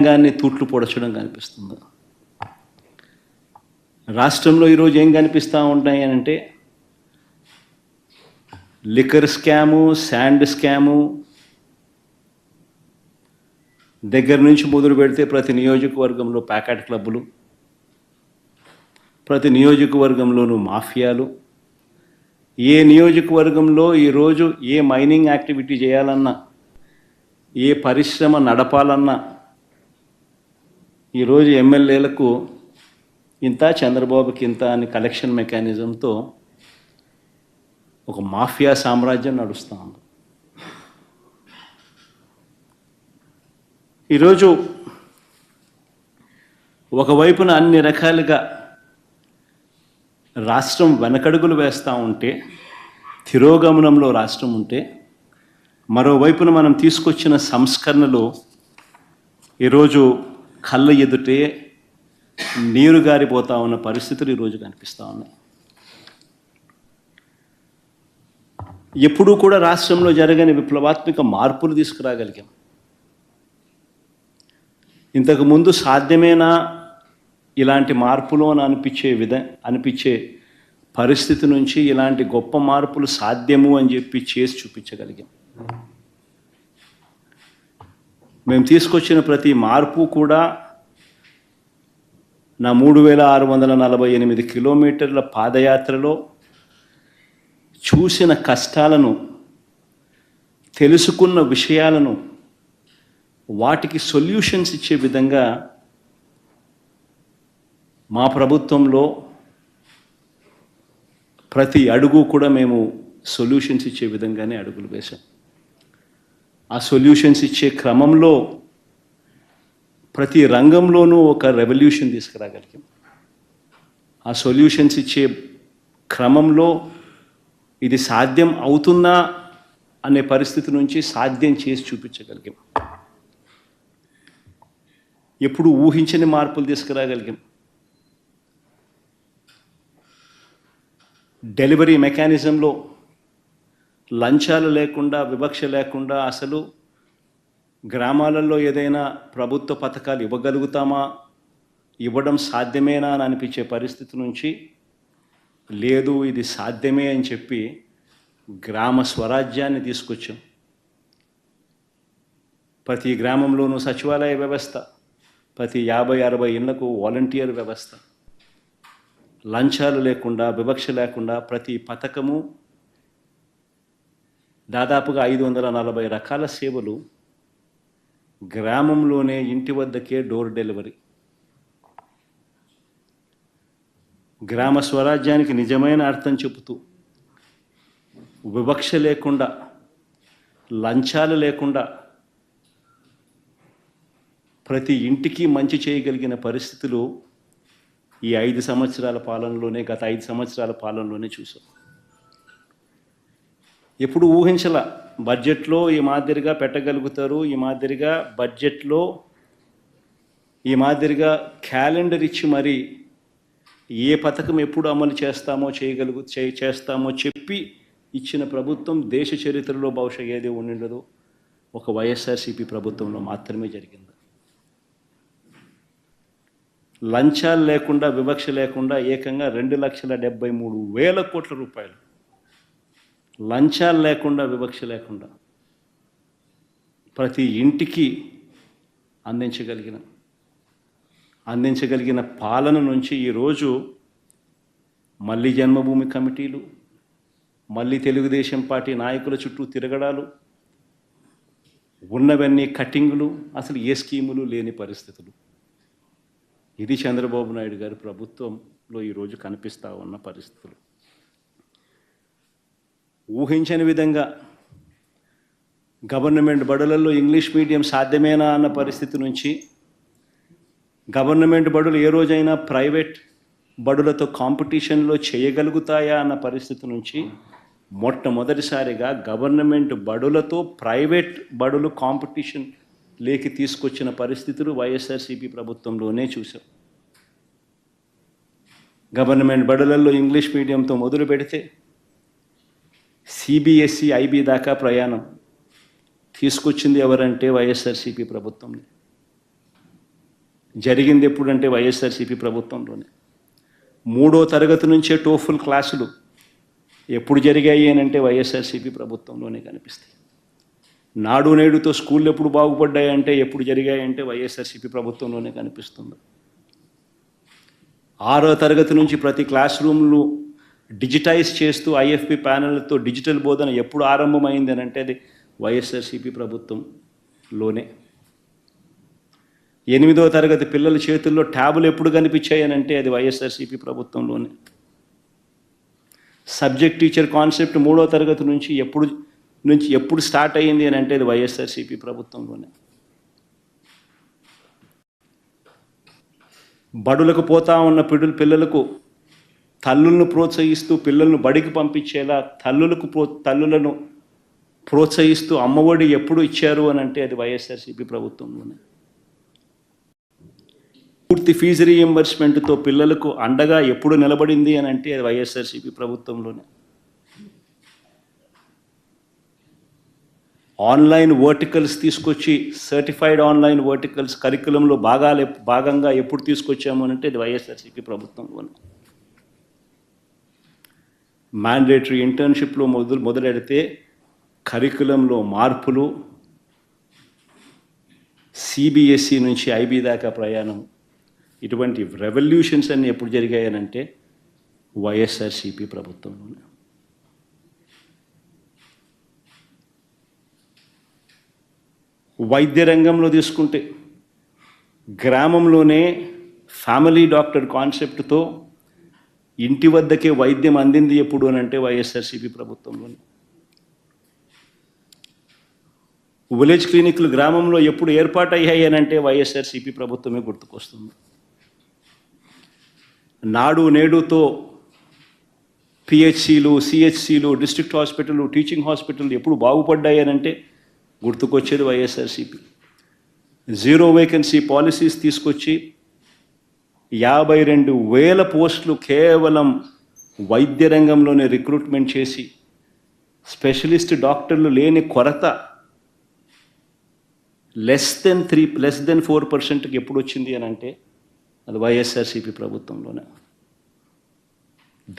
రంగాన్ని తూట్లు పొడచడం కనిపిస్తుంది. రాష్ట్రంలో ఈరోజు ఏం కనిపిస్తూ ఉంటాయి అంటే లిక్కర్ స్కాము, శాండ్ స్కాము దగ్గర నుంచి మొదలు పెడితే ప్రతి నియోజకవర్గంలో ప్యాకెట్ క్లబ్బులు, ప్రతి నియోజకవర్గంలోనూ మాఫియాలు, ఏ నియోజకవర్గంలో ఈరోజు ఏ మైనింగ్ యాక్టివిటీ చేయాలన్నా, ఏ పరిశ్రమ నడపాలన్నా ఈరోజు ఎమ్మెల్యేలకు ఇంత, చంద్రబాబుకి ఇంత అని కలెక్షన్ మెకానిజంతో ఒక మాఫియా సామ్రాజ్యం నడుస్తూ ఉంది. ఈరోజు ఒకవైపున అన్ని రకాలుగా రాష్ట్రం వెనకడుగులు వేస్తూ ఉంటే, తిరోగమనంలో రాష్ట్రం ఉంటే, మరోవైపున మనం తీసుకొచ్చిన సంస్కరణలు ఈరోజు కళ్ళ ఎదుటే నీరు గారిపోతూ ఉన్న పరిస్థితులు ఈరోజు కనిపిస్తూ ఉన్నాయి. ఎప్పుడూ కూడా రాష్ట్రంలో జరగని విప్లవాత్మక మార్పులు తీసుకురాగలిగాం. ఇంతకుముందు సాధ్యమేనా ఇలాంటి మార్పులు అని అనిపించే పరిస్థితి నుంచి ఇలాంటి గొప్ప మార్పులు సాధ్యము అని చెప్పి చేసి చూపించగలిగాం. మేము తీసుకొచ్చిన ప్రతి మార్పు కూడా నా 3648 కిలోమీటర్ల పాదయాత్రలో చూసిన కష్టాలను, తెలుసుకున్న విషయాలను, వాటికి సొల్యూషన్స్ ఇచ్చే విధంగా మా ప్రభుత్వంలో ప్రతి అడుగు కూడా మేము సొల్యూషన్స్ ఇచ్చే విధంగానే అడుగులు వేశాం. ఆ సొల్యూషన్స్ ఇచ్చే క్రమంలో ప్రతి రంగంలోనూ ఒక రెవల్యూషన్ తీసుకురాగలిగాం. ఆ సొల్యూషన్స్ ఇచ్చే క్రమంలో ఇది సాధ్యం అవుతుందా అనే పరిస్థితి నుంచి సాధ్యం చేసి చూపించగలిగాం. ఎప్పుడు ఊహించని మార్పులు తీసుకురాగలిగాం. డెలివరీ మెకానిజంలో లంచాలు లేకుండా, వివక్ష లేకుండా అసలు గ్రామాలలో ఏదైనా ప్రభుత్వ పథకాలు ఇవ్వగలుగుతామా, ఇవ్వడం సాధ్యమేనా అని అనిపించే పరిస్థితి నుంచి లేదు, ఇది సాధ్యమే అని చెప్పి గ్రామ స్వరాజ్యాన్ని తీసుకొచ్చాం. ప్రతి గ్రామంలోనూ సచివాలయ వ్యవస్థ, ప్రతి 50-60 ఇళ్లకు వాలంటీర్ వ్యవస్థ, లంచాలు లేకుండా, వివక్ష లేకుండా ప్రతి పథకము, దాదాపుగా 540 రకాల సేవలు గ్రామంలోనే ఇంటి వద్దకే డోర్ డెలివరీ. గ్రామ స్వరాజ్యానికి నిజమైన అర్థం చెబుతూ, వివక్ష లేకుండా, లంచాలు లేకుండా ప్రతి ఇంటికి మంచి చేయగలిగిన పరిస్థితులు ఈ 5 సంవత్సరాల పాలనలోనే, గత 5 సంవత్సరాల పాలనలోనే చూసాం. ఎప్పుడు ఊహించాల బడ్జెట్లో ఈ మాదిరిగా పెట్టగలుగుతారు, ఈ మాదిరిగా బడ్జెట్లో ఈ మాదిరిగా క్యాలెండర్ ఇచ్చి మరి ఏ పథకం ఎప్పుడు అమలు చేస్తామో చెప్పి ఇచ్చిన ప్రభుత్వం దేశ చరిత్రలో బహుశా ఏది ఉండిండదు, ఒక వైఎస్ఆర్సీపీ ప్రభుత్వంలో మాత్రమే జరిగింది. లంచాలు లేకుండా, వివక్ష లేకుండా ఏకంగా 2,73,000 కోట్ల రూపాయలు లంచాలు లేకుండా, వివక్ష లేకుండా ప్రతి ఇంటికి అందించగలిగిన పాలన నుంచి ఈరోజు మళ్ళీ జన్మభూమి కమిటీలు, మళ్ళీ తెలుగుదేశం పార్టీ నాయకుల చుట్టూ తిరగడాలు, ఉన్నవన్నీ కట్టింగులు, అసలు ఏ స్కీములు లేని పరిస్థితులు. ఇది చంద్రబాబు నాయుడు గారి ప్రభుత్వంలో ఈరోజు కనిపిస్తూ ఉన్న పరిస్థితులు. ఊహించని విధంగా గవర్నమెంట్ బడులలో ఇంగ్లీష్ మీడియం సాధ్యమేనా అన్న పరిస్థితి నుంచి, గవర్నమెంట్ బడులు ఏ రోజైనా ప్రైవేట్ బడులతో కాంపిటీషన్లో చేయగలుగుతాయా అన్న పరిస్థితి నుంచి మొట్టమొదటిసారిగా గవర్నమెంట్ బడులతో ప్రైవేట్ బడులు కాంపిటీషన్ లేకి తీసుకొచ్చిన పరిస్థితులు వైఎస్ఆర్సీపీ ప్రభుత్వంలోనే చూసాం. గవర్నమెంట్ బడులలో ఇంగ్లీష్ మీడియంతో మొదలు పెడితే సిబిఎస్ఈ, ఐబీ దాకా ప్రయాణం తీసుకొచ్చింది ఎవరంటే వైఎస్ఆర్సీపీ ప్రభుత్వం. జరిగింది ఎప్పుడంటే వైఎస్ఆర్సీపీ ప్రభుత్వంలోనే. 3వ తరగతి నుంచే టోఫుల్ క్లాసులు ఎప్పుడు జరిగాయి అని అంటే వైఎస్ఆర్సీపీ ప్రభుత్వంలోనే కనిపిస్తాయి. నాడు నేడుతో స్కూళ్ళు ఎప్పుడు బాగుపడ్డాయంటే ఎప్పుడు జరిగాయంటే వైఎస్ఆర్సీపీ ప్రభుత్వంలోనే కనిపిస్తుంది. 6వ తరగతి నుంచి ప్రతి క్లాస్ రూమ్లు డిజిటైజ్ చేస్తూ ఐఎఫ్పి ప్యానెల్తో డిజిటల్ బోధన ఎప్పుడు ఆరంభమైంది అని అంటే అది వైఎస్ఆర్సీపీ ప్రభుత్వంలోనే. 8వ తరగతి పిల్లల చేతుల్లో ట్యాబులు ఎప్పుడు కనిపించాయని అంటే అది వైఎస్ఆర్సీపీ ప్రభుత్వంలోనే. సబ్జెక్ట్ టీచర్ కాన్సెప్ట్ 3వ తరగతి నుంచి ఎప్పుడు స్టార్ట్ అయ్యింది అని అంటే అది వైఎస్ఆర్సీపీ ప్రభుత్వంలోనే. బడులకు పోతా ఉన్న పిల్లలకు తల్లులను ప్రోత్సహిస్తూ పిల్లలను బడికి పంపించేలా తల్లులను ప్రోత్సహిస్తూ అమ్మఒడి ఎప్పుడు ఇచ్చారు అని అంటే అది వైఎస్ఆర్సీపీ ప్రభుత్వంలోనే. పూర్తి ఫీజు రీఎంబర్స్మెంట్తో పిల్లలకు అండగా ఎప్పుడు నిలబడింది అని అంటే అది వైఎస్ఆర్సీపీ ప్రభుత్వంలోనే. ఆన్లైన్ వర్టికల్స్ తీసుకొచ్చి సర్టిఫైడ్ ఆన్లైన్ వర్టికల్స్ కరికులంలో భాగంగా ఎప్పుడు తీసుకొచ్చాము అని అంటే అది వైఎస్ఆర్సీపీ ప్రభుత్వంలోనే. మ్యాండేటరీ ఇంటర్న్షిప్లో మొదలెడితే కరికులంలో మార్పులు, సిబిఎస్ఈ నుంచి ఐబీ దాకా ప్రయాణం, ఇటువంటి రెవల్యూషన్స్ అన్నీ ఎప్పుడు జరిగాయనంటే వైఎస్ఆర్సీపీ ప్రభుత్వంలోనే. వైద్య రంగంలో తీసుకుంటే గ్రామంలోనే ఫ్యామిలీ డాక్టర్ కాన్సెప్ట్తో ఇంటి వద్దకే వైద్యం అందింది ఎప్పుడు అని అంటే వైఎస్ఆర్సీపీ ప్రభుత్వంలోనే. విలేజ్ క్లినిక్లు గ్రామంలో ఎప్పుడు ఏర్పాటయ్యాయి అని అంటే వైఎస్ఆర్సీపీ ప్రభుత్వమే గుర్తుకొస్తుంది. నాడు నేడుతో పిహెచ్సిలు, సిహెచ్సిలు, డిస్ట్రిక్ట్ హాస్పిటల్, టీచింగ్ హాస్పిటల్ ఎప్పుడు బాగుపడ్డాయి అని అంటే గుర్తుకొచ్చేది వైఎస్ఆర్సీపీ. 0 వేకెన్సీ పాలసీస్ తీసుకొచ్చి 52,000 పోస్టులు కేవలం వైద్య రంగంలోనే రిక్రూట్మెంట్ చేసి స్పెషలిస్ట్ డాక్టర్లు లేని కొరత లెస్ దెన్ 4%కి ఎప్పుడు వచ్చింది అని అంటే అది వైఎస్ఆర్సీపీ ప్రభుత్వంలోనే.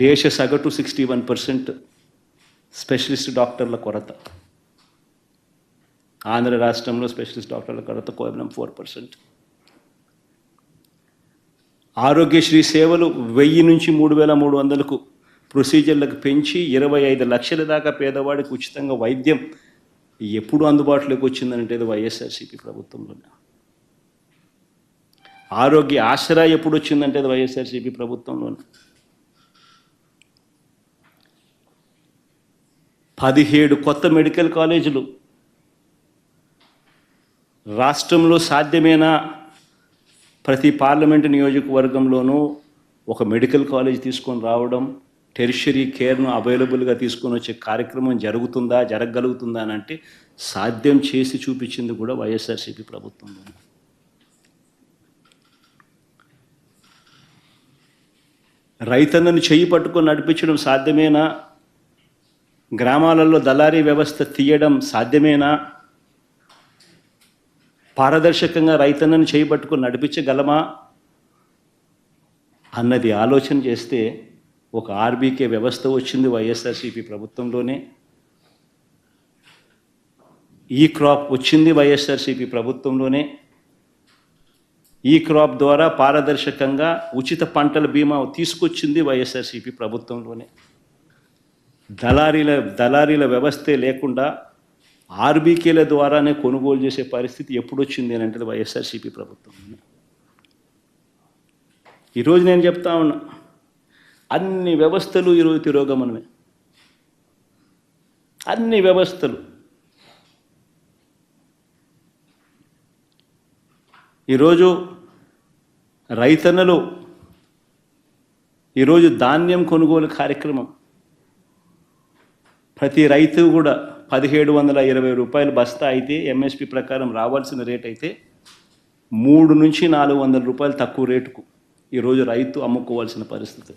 దేశ సగటు 61% స్పెషలిస్ట్ డాక్టర్ల కొరత. ఆంధ్ర రాష్ట్రంలో స్పెషలిస్ట్ డాక్టర్ల కొరత కేవలం 4%. ఆరోగ్యశ్రీ సేవలు 1000 నుంచి 3,300కు ప్రొసీజర్లకు పెంచి 25 లక్షల దాకా పేదవాడికి ఉచితంగా వైద్యం ఎప్పుడు అందుబాటులోకి వచ్చిందంటే అది వైఎస్ఆర్సీపీ ప్రభుత్వంలోనే. ఆరోగ్య ఆసరా ఎప్పుడు వచ్చిందంటే అది వైఎస్ఆర్సీపీ ప్రభుత్వంలోనే. 17 కొత్త మెడికల్ కాలేజీలు రాష్ట్రంలో సాధ్యమేనా? ప్రతి పార్లమెంటు నియోజకవర్గంలోనూ ఒక మెడికల్ కాలేజ్ తీసుకొని రావడం, టెరిషరీ కేర్ను అవైలబుల్గా తీసుకొని వచ్చే కార్యక్రమం జరగగలుగుతుందా అని అంటే సాధ్యం చేసి చూపించింది కూడా వైఎస్ఆర్సీపీ ప్రభుత్వంలో. రైతన్నను చెయ్యి పట్టుకొని నడిపించడం సాధ్యమేనా? గ్రామాలలో దళారీ వ్యవస్థ తీయడం సాధ్యమేనా? పారదర్శకంగా రైతన్నను చేయబట్టుకొని నడిపించగలమా అన్నది ఆలోచన చేస్తే ఒక ఆర్బీకే వ్యవస్థ వచ్చింది వైఎస్ఆర్సీపీ ప్రభుత్వంలోనే. ఈ క్రాప్ వచ్చింది వైఎస్ఆర్సీపీ ప్రభుత్వంలోనే. ఈ క్రాప్ ద్వారా పారదర్శకంగా ఉచిత పంటల బీమా తీసుకొచ్చింది వైఎస్ఆర్సీపీ ప్రభుత్వంలోనే. దళారీల వ్యవస్థే లేకుండా ఆర్బీకేల ద్వారానే కొనుగోలు చేసే పరిస్థితి ఎప్పుడు వచ్చింది అని అంటే వైఎస్ఆర్సీపీ ప్రభుత్వం. ఈరోజు నేను చెప్తా ఉన్నా, అన్ని వ్యవస్థలు ఈరోజు తిరోగమనమే. అన్ని వ్యవస్థలు ఈరోజు రైతన్నలు ఈరోజు ధాన్యం కొనుగోలు కార్యక్రమం ప్రతి రైతు కూడా 1,720 రూపాయలు బస్తా అయితే ఎంఎస్పి ప్రకారం రావాల్సిన రేట్ అయితే 300 నుంచి 400 రూపాయలు తక్కువ రేటుకు ఈరోజు రైతు అమ్ముకోవాల్సిన పరిస్థితి.